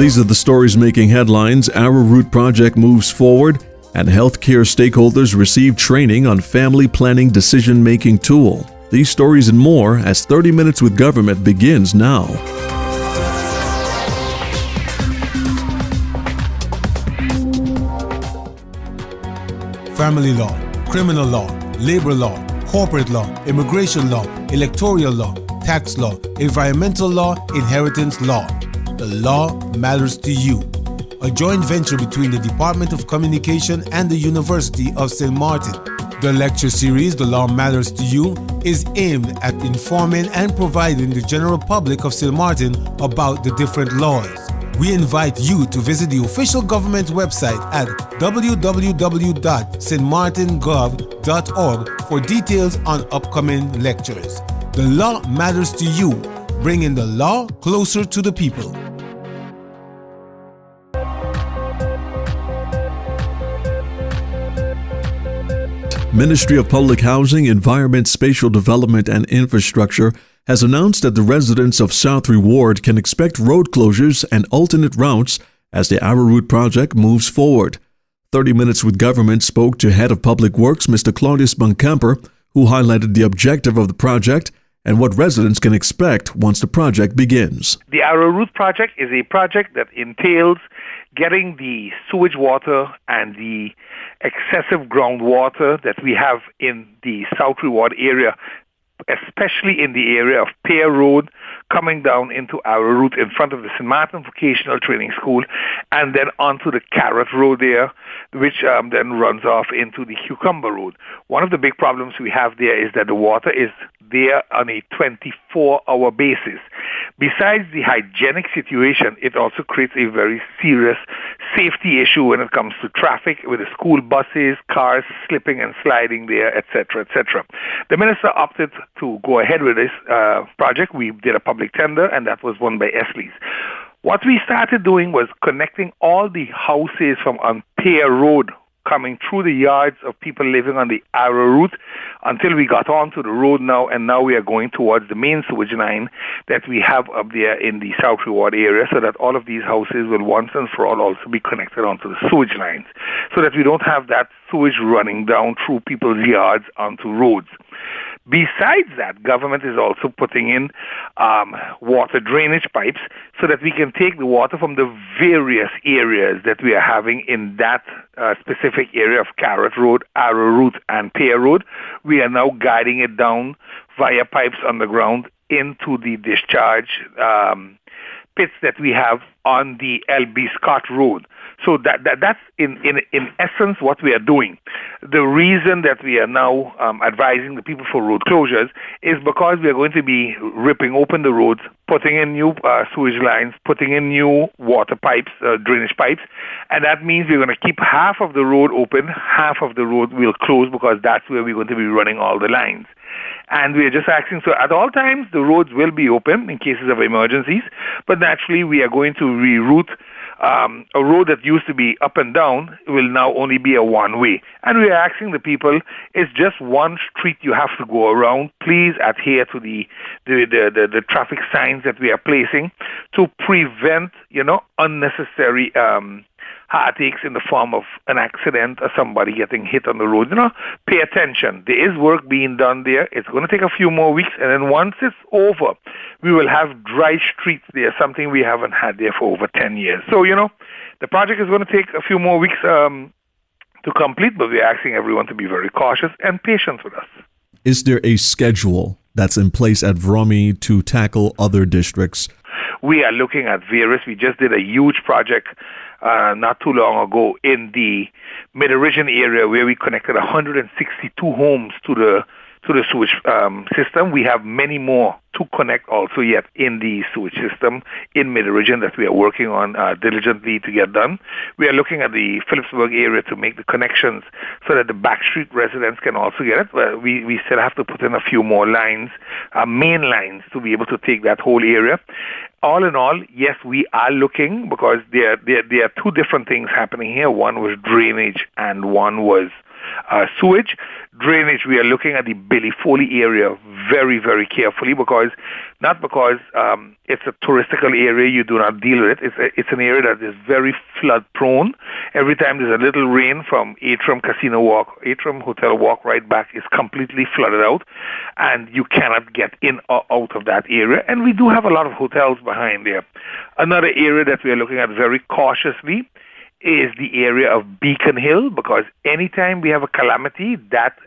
These are the stories making headlines. Arrowroot project moves forward, and healthcare stakeholders receive training on family planning decision-making tool. These stories and more as 30 Minutes with Government begins now. Family law, criminal law, labor law, corporate law, immigration law, electoral law, tax law, environmental law, inheritance law. The law matters to you. A joint venture between the Department of Communication and the University of St. Martin. The lecture series, The Law Matters to You, is aimed at informing and providing the general public of St. Martin about the different laws. We invite you to visit the official government website at www.stmartingov.org for details on upcoming lectures. The law matters to you, bringing the law closer to the people. Ministry of Public Housing, Environment, Spatial Development and Infrastructure has announced that the residents of Southry Ward can expect road closures and alternate routes as the Arrowroot project moves forward. 30 Minutes with Government spoke to Head of Public Works, Mr. Claudius Bunkamper, who highlighted the objective of the project and what residents can expect once the project begins. The Arrowroot project is a project that entails getting the sewage water and the excessive groundwater that we have in the Southry Ward area, especially in the area of Pear Road, coming down into Arrowroot in front of the St. Martin Vocational Training School, and then onto the Carrot Road there, which then runs off into the Cucumber Road. One of the big problems we have there is that the water is there on a 24-hour basis. Besides the hygienic situation, it also creates a very serious safety issue when it comes to traffic with the school buses, cars slipping and sliding there, etc., etc. The minister opted to go ahead with this project. We did a public tender, and that was won by Esley's. What we started doing was connecting all the houses from on Pear Road, coming through the yards of people living on the Arrowroot until we got onto the road now, and now we are going towards the main sewage line that we have up there in the Southry Ward area, so that all of these houses will once and for all also be connected onto the sewage lines, so that we don't have that sewage running down through people's yards onto roads. Besides that, government is also putting in water drainage pipes so that we can take the water from the various areas that we are having in that specific area of Carrot Road, Arrowroot, and Pear Road. We are now guiding it down via pipes underground into the discharge pits that we have on the L.B. Scott Road. So that's in essence what we are doing. The reason that we are now advising the people for road closures is because we are going to be ripping open the roads, putting in new sewage lines, putting in new water pipes, drainage pipes, and that means we're going to keep half of the road open, half of the road will close, because that's where we're going to be running all the lines. And we are just asking, so at all times the roads will be open in cases of emergencies, but naturally we are going to reroute a road that used to be up and down will now only be a one-way. And we are asking the people, it's just one street you have to go around. Please adhere to the traffic signs that we are placing to prevent, unnecessary heartaches in the form of an accident or somebody getting hit on the road. Pay attention. There is work being done there. It's going to take a few more weeks, and then once it's over, we will have dry streets there, something we haven't had there for over 10 years. So, the project is going to take a few more weeks to complete, but we're asking everyone to be very cautious and patient with us. Is there a schedule that's in place at Vromy to tackle other districts? We are looking at various. We just did a huge project not too long ago in the Mid-Region area where we connected 162 homes to the sewage system. We have many more to connect also yet in the sewage system in Mid-Region that we are working on diligently to get done. We are looking at the Phillipsburg area to make the connections so that the backstreet residents can also get it. Well, we still have to put in a few more lines, main lines, to be able to take that whole area. All in all, yes, we are looking, because there are two different things happening here. One was drainage and one was sewage. Drainage, we are looking at the Billy Foley area very, very carefully not because it's a touristical area, you do not deal with it. It's an area that is very flood prone. Every time there's a little rain from Atrium Hotel Walk right back is completely flooded out, and you cannot get in or out of that area. And we do have a lot of hotels behind there. Another area that we are looking at very cautiously is the area of Beacon Hill, because anytime we have a calamity, that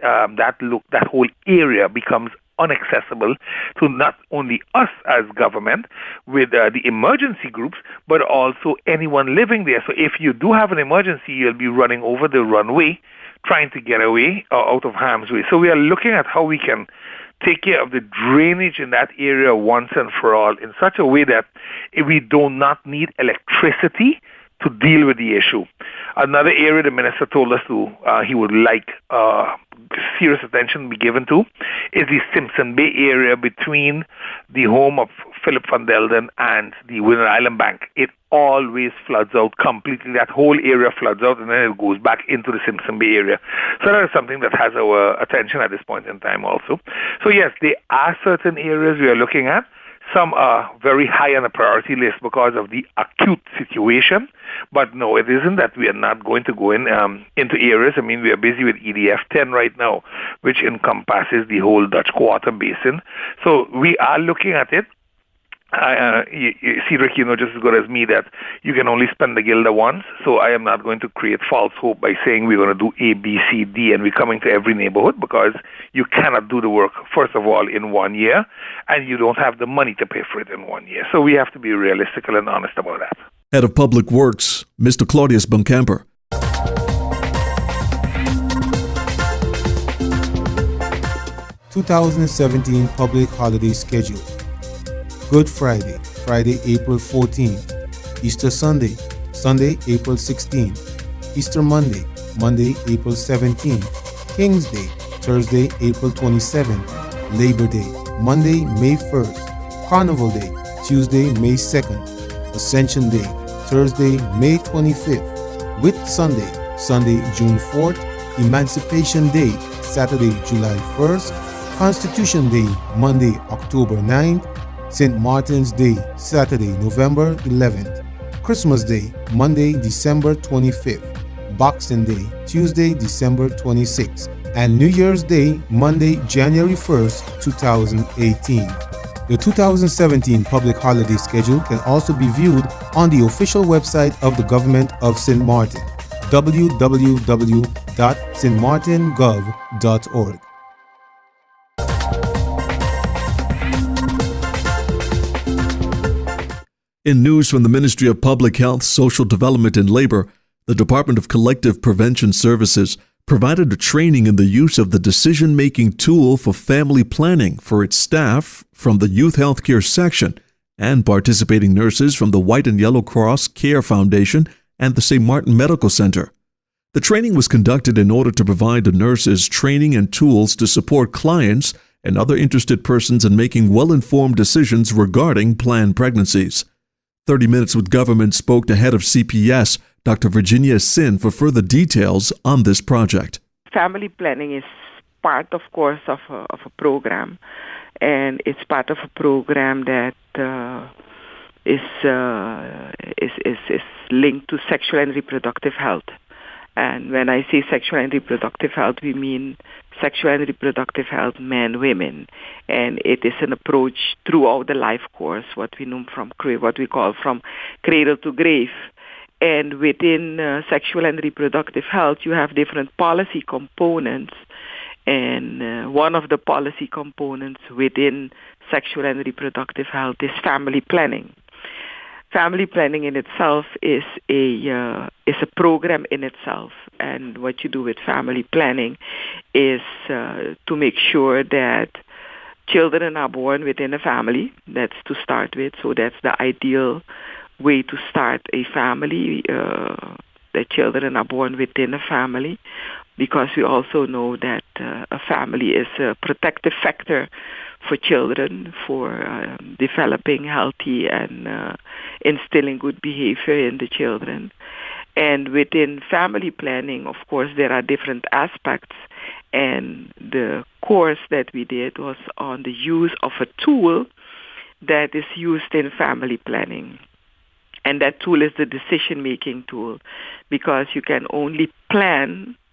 whole area becomes inaccessible to not only us as government with the emergency groups, but also anyone living there. So if you do have an emergency, you'll be running over the runway trying to get away or out of harm's way. So we are looking at how we can take care of the drainage in that area once and for all in such a way that we do not need electricity to deal with the issue. Another area the minister told us he would like serious attention be given to is the Simpson Bay area between the home of Philip van Delden and the Winter Island Bank. It always floods out completely. That whole area floods out, and then it goes back into the Simpson Bay area. So that is something that has our attention at this point in time also. So yes, there are certain areas we are looking at. Some are very high on the priority list because of the acute situation. But no, it isn't that we are not going to go into areas. I mean, we are busy with EDF 10 right now, which encompasses the whole Dutch Quarter Basin. So we are looking at it. Cedric, you know just as good as me that you can only spend the guilder once, so I am not going to create false hope by saying we're going to do A, B, C, D, and we're coming to every neighborhood, because you cannot do the work, first of all, in 1 year, and you don't have the money to pay for it in 1 year. So we have to be realistic and honest about that. Head of Public Works, Mr. Claudius Buncamper. (2017) public holiday schedule. Good Friday, Friday, April 14. Easter Sunday, Sunday, April 16. Easter Monday, Monday, April 17. King's Day, Thursday, April 27. Labor Day, Monday, May 1st. Carnival Day, Tuesday, May 2nd. Ascension Day, Thursday, May 25th. Whit Sunday, Sunday, June 4th. Emancipation Day, Saturday, July 1st. Constitution Day, Monday, October 9th. St. Martin's Day, Saturday, November 11th. Christmas Day, Monday, December 25th. Boxing Day, Tuesday, December 26th. And New Year's Day, Monday, January 1st, 2018. The 2017 public holiday schedule can also be viewed on the official website of the Government of St. Martin, www.stmartingov.org. In news from the Ministry of Public Health, Social Development and Labor, the Department of Collective Prevention Services provided a training in the use of the decision-making tool for family planning for its staff from the Youth Healthcare Section and participating nurses from the White and Yellow Cross Care Foundation and the St. Martin Medical Center. The training was conducted in order to provide the nurses training and tools to support clients and other interested persons in making well-informed decisions regarding planned pregnancies. 30 Minutes with Government spoke to head of CPS, Dr. Virginia Sin, for further details on this project. Family planning is part, of course, of a program, and it's part of a program that is linked to sexual and reproductive health. And when I say sexual and reproductive health, we mean sexual and reproductive health, men, women, and it is an approach throughout the life course, what we call from cradle to grave. And within sexual and reproductive health, you have different policy components, and one of the policy components within sexual and reproductive health is family planning. Family planning in itself is a program in itself, and what you do with family planning is to make sure that children are born within a family. That's to start with, so that's the ideal way to start a family. That children are born within a family, because we also know that a family is a protective factor for children, for developing healthy and instilling good behavior in the children. And within family planning, of course, there are different aspects, And the course that we did was on the use of a tool that is used in family planning. And that tool is the decision-making tool, because you can only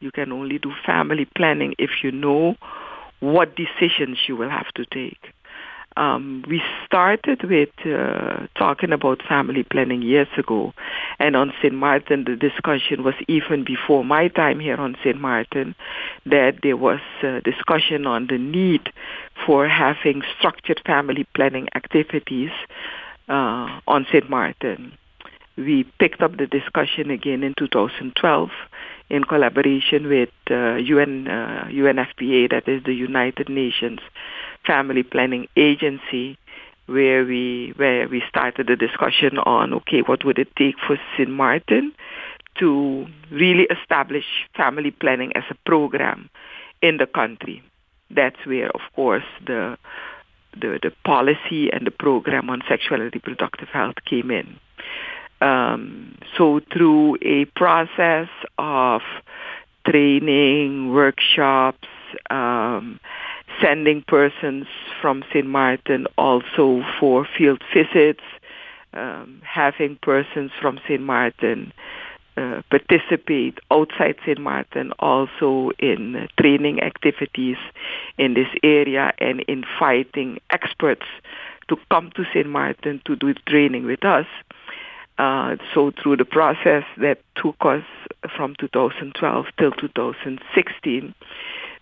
do family planning if you know what decisions you will have to take. We started with talking about family planning years ago, and on St. Martin the discussion was even before my time here on St. Martin, that there was discussion on the need for having structured family planning activities on St. Martin. We picked up the discussion again in 2012 in collaboration with UNFPA, that is the United Nations Family Planning Agency, where we started the discussion on, okay, what would it take for St. Martin to really establish family planning as a program in the country. That's where, of course, the policy and the program on sexual and reproductive health came in. So through a process of training, workshops, sending persons from St. Martin also for field visits, having persons from St. Martin participate outside St. Martin also in training activities in this area, and inviting experts to come to St. Martin to do training with us. So through the process that took us from 2012 till 2016,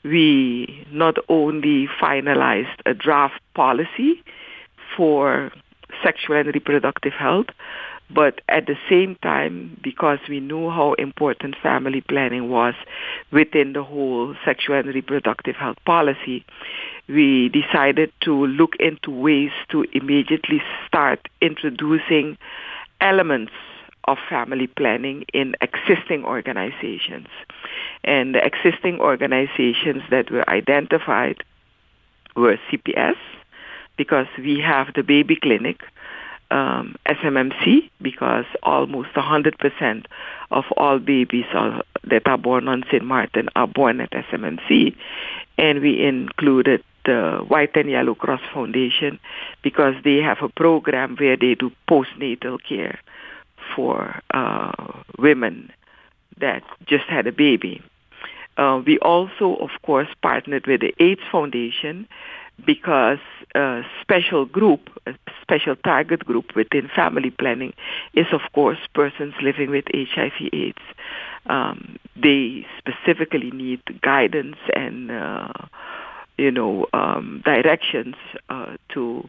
we not only finalized a draft policy for sexual and reproductive health, but at the same time, because we knew how important family planning was within the whole sexual and reproductive health policy, we decided to look into ways to immediately start introducing elements of family planning in existing organizations. And the existing organizations that were identified were CPS, because we have the baby clinic, SMMC, because almost 100% of all babies that are born on St. Martin are born at SMMC, and we included the White and Yellow Cross Foundation, because they have a program where they do postnatal care for women that just had a baby. We also, of course, partnered with the AIDS Foundation, because a special target group within family planning is, of course, persons living with HIV/AIDS. They specifically need guidance and directions to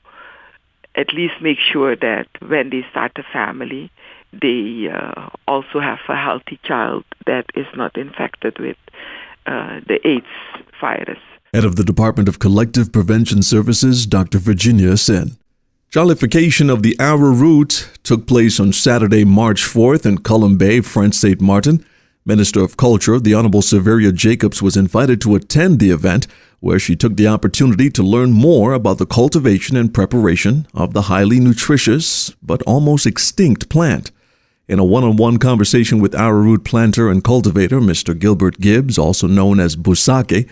at least make sure that when they start a family, they also have a healthy child that is not infected with the AIDS virus. Head of the Department of Collective Prevention Services, Dr. Virginia Sin. Jollification of the Arrowroot took place on Saturday, March 4th in Column Bay, French St. Martin. Minister of Culture, the Honorable Severia Jacobs, was invited to attend the event, where she took the opportunity to learn more about the cultivation and preparation of the highly nutritious but almost extinct plant. In a one-on-one conversation with Arrowroot planter and cultivator, Mr. Gilbert Gibbs, also known as Busake,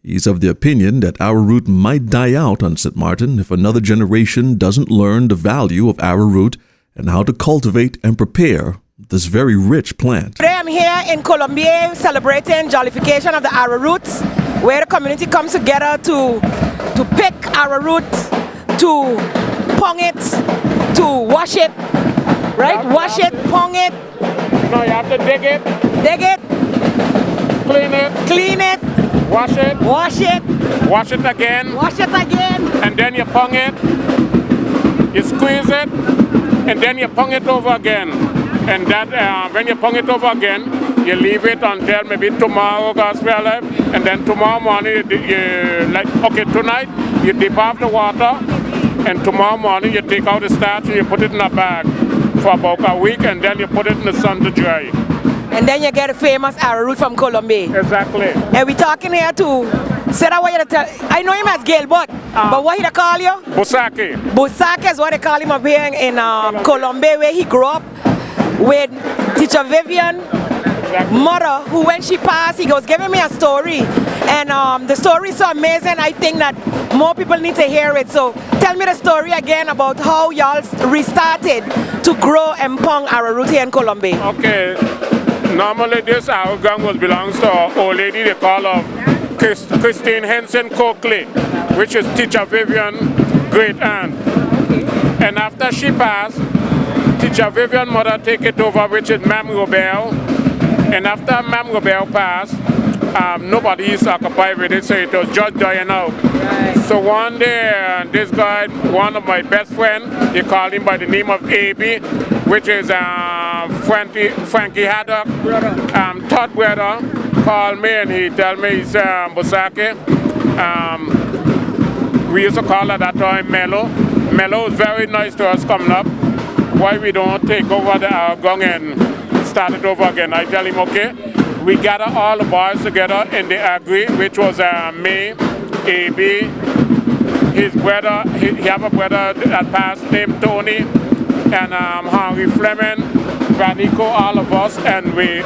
he's of the opinion that arrowroot might die out on St. Martin if another generation doesn't learn the value of arrowroot and how to cultivate and prepare this very rich plant. Today I'm here in Colombia celebrating jollification of the arrowroots, where the community comes together to pick arrowroot, to pong it, to wash it, right? Wash it, pong it. No, you have to dig it. Dig it. Clean it. Clean it. Wash it. Wash it. Wash it again. Wash it again. And then you pong it. You squeeze it. And then you pong it over again. And that when you pong it over again, you leave it until maybe tomorrow, God's will life. And then tomorrow morning, tonight you dip off the water. And tomorrow morning you take out the starch and you put it in a bag for about a week, and then you put it in the sun to dry. And then you get a famous arrowroot from Colombia. Exactly. And we're talking here to say that what you tell. I know him as Gilbert, but what he call you? Busake. Busake is what they call him up here in Colombia, where he grew up with teacher Vivian. Exactly. Mother, who when she passed, he was giving me a story And the story is so amazing. I think that more people need to hear it. So tell me the story again about how y'all restarted to grow and pong arrowroot here in Colombia. Okay, normally this our gang belongs to an old lady they call of Christine Henson Coakley, which is teacher Vivian great aunt. And after she passed, teacher Vivian mother take it over, which is Mam Robel. And after Mam Robel passed, nobody used to occupy with it, so it was just dying out. Right. So one day, this guy, one of my best friends, he called him by the name of A.B., which is Frankie Haddock, third brother, called me and he tell me, he said, Bosake, we used to call at that time Mello. Mello was very nice to us coming up. Why we don't take over the gang and start it over again? I tell him, okay. We gather all the boys together in the Agri, which was me, A.B., his brother, he have a brother that passed named Tony, and Henry Fleming, Vanico, all of us, and we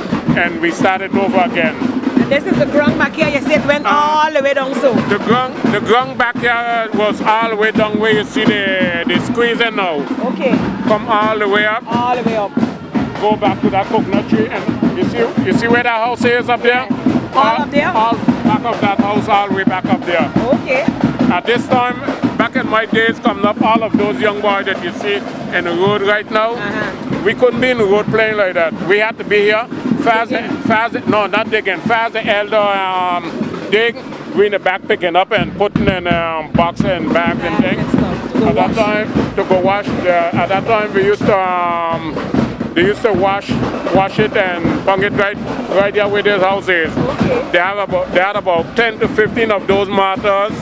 started over again. And this is the ground back here, you said went all the way down so? The ground back here was all the way down where you see the squeezing now. Okay. Come all the way up. All the way up. Go back to that coconut tree, and you see where that house is up there? All up there? All back of that house, all the way back up there. Okay. At this time, back in my days coming up, all of those young boys that you see in the road right now, we couldn't be in the road playing like that. We had to be here, fast the elder dig, we in the back picking up and putting in boxes and bags and things. At that time, to go wash, at that time we used to, they used to wash it and pong it right there where this house is. Okay. They had about 10 to 15 of those mortars.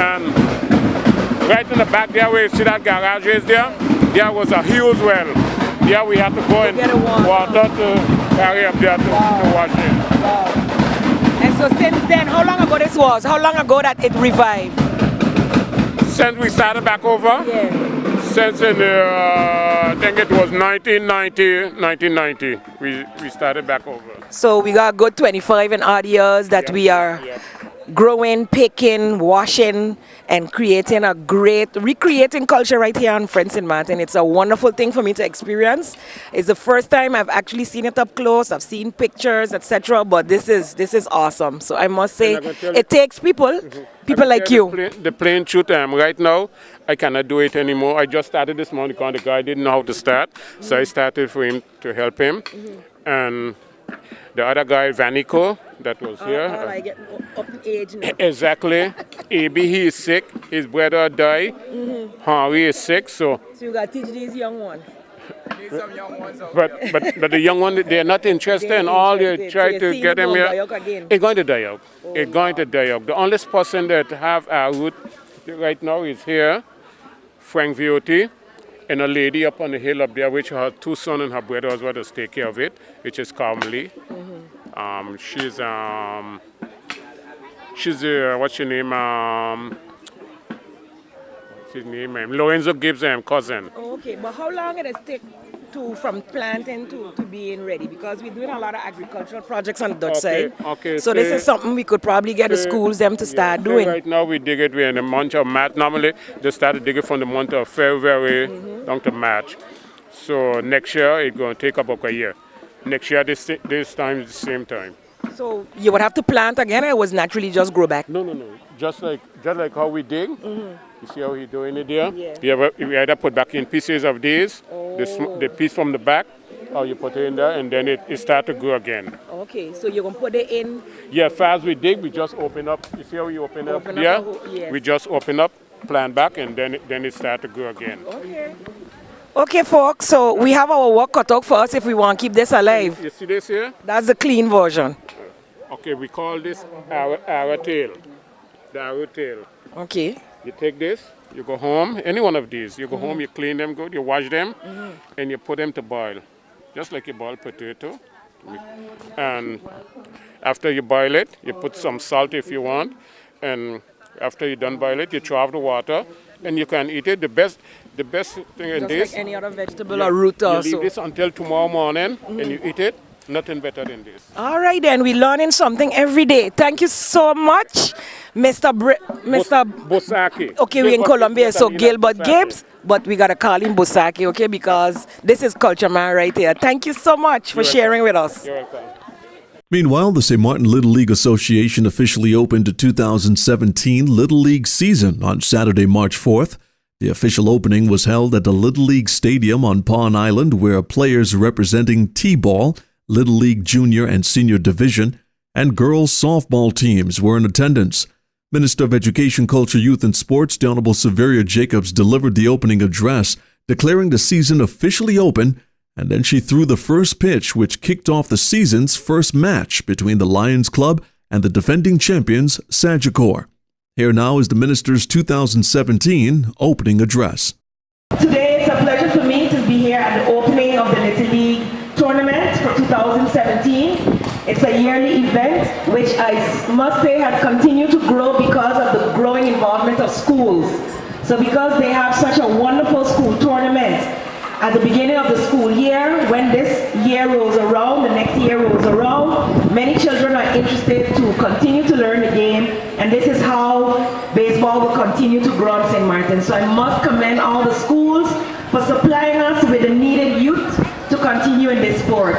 And right in the back there where you see that garage is there was a huge well. There we had to go and water to carry up there to wash it. Wow. And so since then, how long ago this was? How long ago that it revived? Since we started back over? Yeah. Since in I think it was 1990, we started back over. So we got a good 25 and odd years that we are growing, picking, washing, and creating a great, recreating culture right here on Friends St. Martin. It's a wonderful thing for me to experience. It's the first time I've actually seen it up close. I've seen pictures, etc. But this is awesome. So I must say, it takes people, people like you. The plain truth, right now, I cannot do it anymore. I just started this morning because the guy didn't know how to start. So I started for him to help him. And the other guy, Vanico, that was here. I get up in age now. Exactly. A.B., he is sick. His brother died. Henry is sick, so you got to teach these young ones. But the young ones, they're not interested in all you try to get them here. It's going to die out. It's going to die out. The only person that have our root right now is here, Frank Viotti, and a lady up on the hill up there, which her two sons and her brother as well to take care of it, which is Carmelie. She's what's her name? What's his name? Lorenzo Gibbs' cousin. Oh, okay, but how long it take from planting to being ready? Because we're doing a lot of agricultural projects on the Dutch side. Okay. So this is something we could probably get the schools them to start doing. Right now we dig it. We're in the month of March. Normally they started digging from the month of February down to March. So next year it's going to take about a year. Next year this time is the same time. So you would have to plant again, or it was naturally just grow back? No. Just like how we dig. You see how he's doing it there? Yeah. We either put back in pieces of these, the piece from the back, or you put it in there, and then it start to grow again. Okay, so you're going to put it in? Yeah, fast we dig, we just open up. You see how we open up there? Yes. We just open up, plant back, and then it start to grow again. Okay. Okay, folks, so we have our work cut out for us if we want to keep this alive. You see this here? That's the clean version. Okay, we call this arrow tail. The arrow tail. Okay. You take this, you go home, any one of these, you go home, you clean them good, you wash them, and you put them to boil, just like you boil potato. And after you boil it, you put some salt if you want, and after you done boil it, you throw off the water, and you can eat it. The best thing in Just this, like any other vegetable or root or you leave this until tomorrow morning, and you eat it. Nothing better than this. All right, then. We're learning something every day. Thank you so much, Mr. Bosaki. Okay, we're in Colombia, so Gilbert Gibbs, but we got to call him Bosaki, okay, because this is Culture Man right here. Thank you so much for sharing with us. You're welcome. Meanwhile, the St. Martin Little League Association officially opened the 2017 Little League season on Saturday, March 4th. The official opening was held at the Little League Stadium on Pawn Island, where players representing T-ball, Little League Junior and Senior Division, and girls softball teams were in attendance. Minister of Education, Culture, Youth, and Sports, the Honorable Severia Jacobs, delivered the opening address, declaring the season officially open, and then she threw the first pitch, which kicked off the season's first match between the Lions Club and the defending champions, Sagicor. Here now is the minister's 2017 opening address. Today it's a pleasure for me to be here at the opening of the Little League tournament for 2017. It's a yearly event which I must say has continued to grow because of the growing involvement of schools. So because they have such a wonderful school tournament at the beginning of the school year, when this year rolls around, the next year rolls around, many children are interested to continue to learn the game, and this is how baseball will continue to grow in St. Martin. So I must commend all the schools for supplying us with the needed youth to continue in this sport.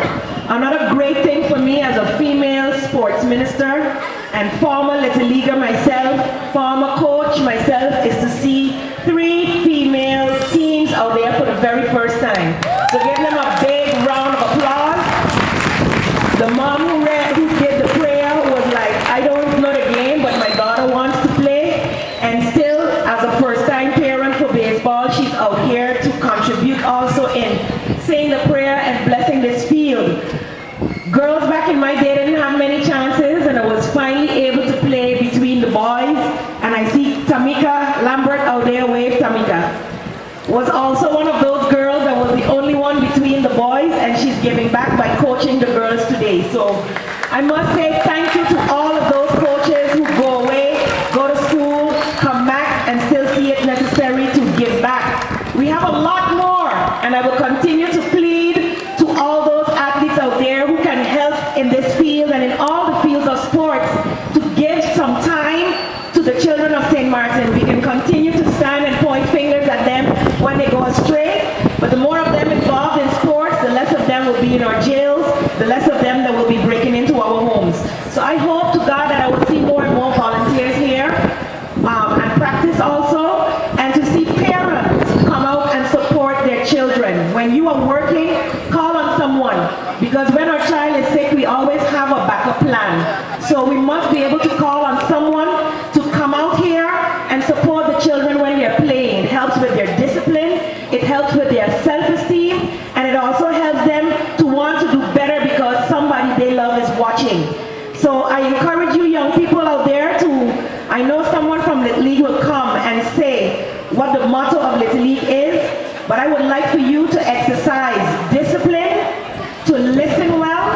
Another great thing for me as a female sports minister and former Little Leaguer myself, former coach myself, is to see 3 female teams out there for the very first time. So give them a big round of applause. The mom who did the prayer was like, I don't know the game, but my daughter wants to play. And still, as a first-time parent for baseball, she's out here to contribute also in saying the prayer and blessing this field. Girls back in my day didn't have many chances, and I was finally able to play between the boys. And I see Tamika Lambert out there, wave Tamika. Was also one of those girls that was the only one between the boys, and she's giving back by coaching the girls today. So I must say thank you to all of those coaches who go away, go to school, come back, and still see it necessary to give back. We have a lot more, and I will continue to plead to all those athletes out there who can help in this field and in all the fields of sports to give some time to the children of St. Martin. We can continue to stand and point fingers at them when they go astray, but the more of them involved in sports, the less of them will be in our jails, the less of them that will be breaking into our homes. So I hope to God that I will see more and more volunteers here and practice also, and to see parents come out and support their children. When you are working, call on someone, because when our child is sick, we always have a backup plan. So we must be able to call on someone to come out here and support the children when they're playing. It helps with their discipline, it helps with their self-esteem, and it also helps them to want to do better because somebody they love is watching. So I encourage you young people out there I know someone from Little League will come and say what the motto of Little League is, but I would like for you to exercise discipline, to listen well,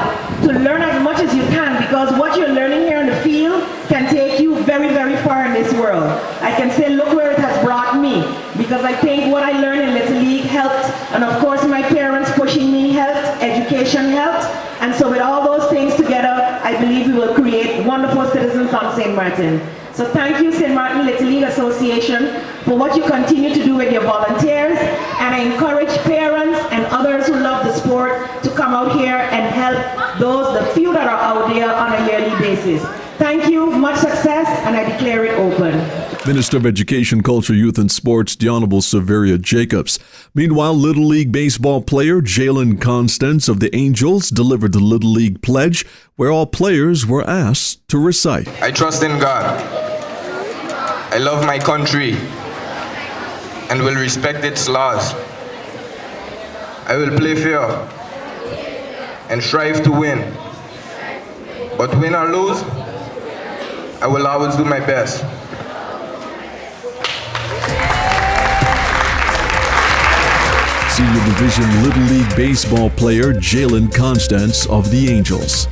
to learn as much as you can, because what you're learning here in the field can take you very, very far in this world. I can say, look where it has brought me, because I think what I learned in Little League helped, and of course my parents pushing me helped, education helped, and so with all those things together, I believe we will create wonderful citizens on St. Martin. So thank you, St. Martin Little League Association, for what you continue to do with your volunteers, and I encourage parents and others who love the sport to come out here and help the few that are out there on a yearly basis. Thank you, much success, and I declare it open. Minister of Education, Culture, Youth, and Sports, the Honorable Severia Jacobs. Meanwhile, Little League baseball player Jalen Constance of the Angels delivered the Little League pledge, where all players were asked to recite. I trust in God. I love my country and will respect its laws. I will play fair and strive to win. But win or lose, I will always do my best. Senior Division Little League baseball player Jalen Constance of the Angels.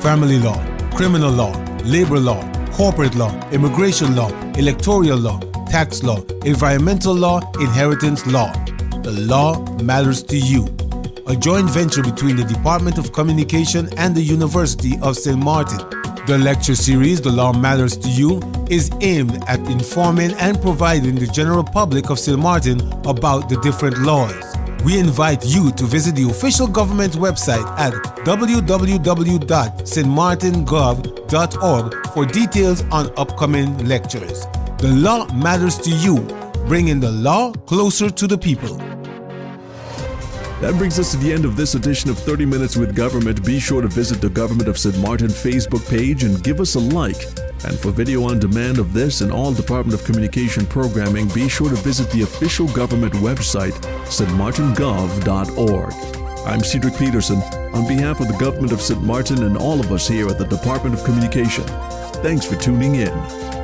family law, criminal law, labor law, corporate law, immigration law, electoral law, tax law, environmental law, inheritance law. The law matters to you. A joint venture between the Department of Communication and the University of St. Martin. The lecture series, The Law Matters to You, is aimed at informing and providing the general public of St. Martin about the different laws. We invite you to visit the official government website at www.stmartingov.org for details on upcoming lectures. The law matters to you, bringing the law closer to the people. That brings us to the end of this edition of 30 Minutes with Government. Be sure to visit the Government of St. Martin Facebook page and give us a like. And for video on demand of this and all Department of Communication programming, be sure to visit the official government website, stmartingov.org. I'm Cedric Peterson on behalf of the Government of St. Martin and all of us here at the Department of Communication. Thanks for tuning in.